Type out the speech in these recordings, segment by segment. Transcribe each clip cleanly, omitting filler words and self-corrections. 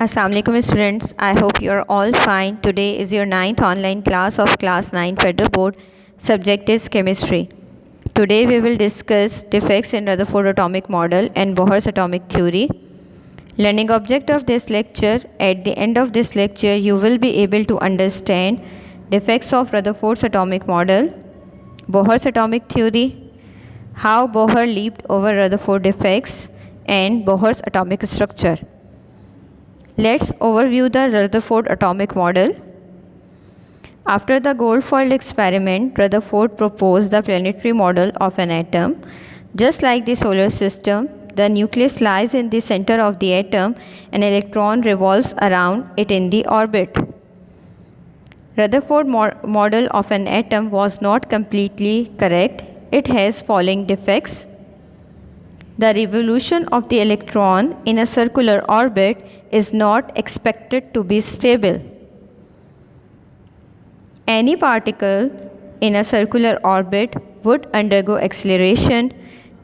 Assalamu alaikum students. I hope you are all fine. Today is your 9th online class of class 9 Federal Board. Subject is chemistry. Today we will discuss defects in Rutherford atomic model and Bohr's atomic theory. Learning object of this lecture. At the end of this lecture you will be able to understand defects of Rutherford's atomic model, Bohr's atomic theory, how Bohr leaped over Rutherford defects, and Bohr's atomic structure. Let's overview the Rutherford atomic model. After the Goldfield experiment, Rutherford proposed the planetary model of an atom. Just like the solar system, the nucleus lies in the center of the atom. An electron revolves around it in the orbit. Rutherford model of an atom was not completely correct. It has following defects. The revolution of the electron in a circular orbit is not expected to be stable. Any particle in a circular orbit would undergo acceleration.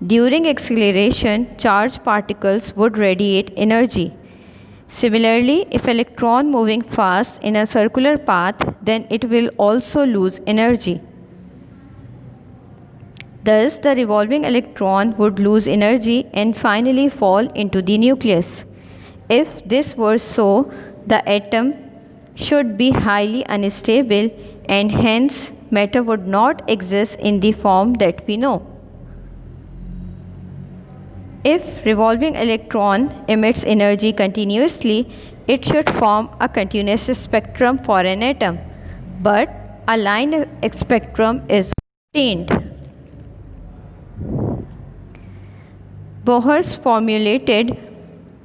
During acceleration, charged particles would radiate energy. Similarly, if electron moving fast in a circular path, then it will also lose energy. Thus, the revolving electron would lose energy and finally fall into the nucleus. If this were so, the atom should be highly unstable and hence matter would not exist in the form that we know. If revolving electron emits energy continuously, it should form a continuous spectrum for an atom, but a line spectrum is obtained. Bohr formulated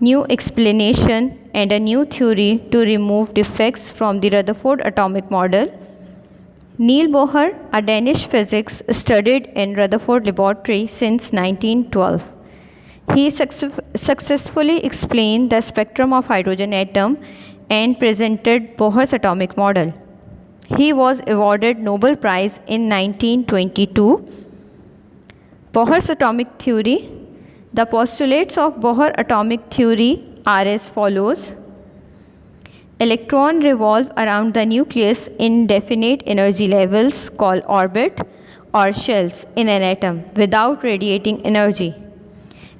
new explanation and a new theory to remove defects from the Rutherford atomic model. Niels Bohr, a Danish physicist, studied in Rutherford laboratory since 1912. He successfully explained the spectrum of hydrogen atom and presented Bohr's atomic model. He was awarded Nobel Prize in 1922. Bohr's atomic theory. The postulates of Bohr atomic theory are as follows. Electrons revolve around the nucleus in definite energy levels called orbit or shells in an atom without radiating energy.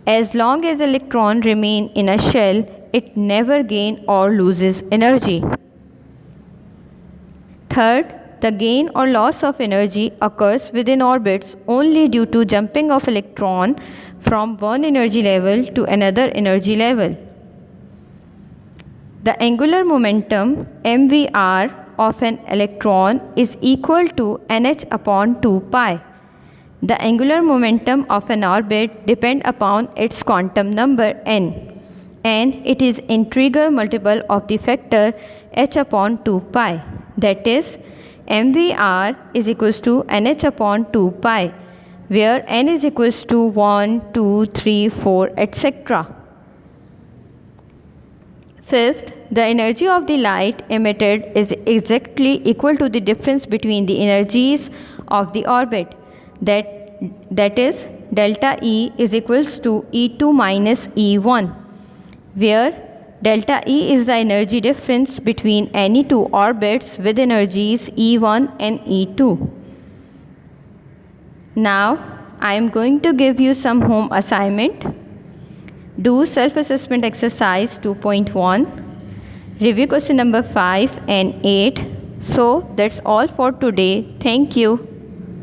As long as electrons remain in a shell, it never gains or loses energy. Third, the gain or loss of energy occurs within orbits only due to jumping of electron from one energy level to another energy level. The angular momentum mvr of an electron is equal to nh upon 2 pi. The angular momentum of an orbit depends upon its quantum number n, and it is integer multiple of the factor h upon 2 pi. That is, mvr is equals to nh upon 2 pi, where n is equals to 1, 2, 3, 4, etc. Fifth, the energy of the light emitted is exactly equal to the difference between the energies of the orbit. That is, delta E is equals to E2 minus E1, where delta E is the energy difference between any two orbits with energies E1 and E2. Now, I am going to give you some home assignment. Do self-assessment exercise 2.1. Review question number 5 and 8. So, that's all for today. Thank you.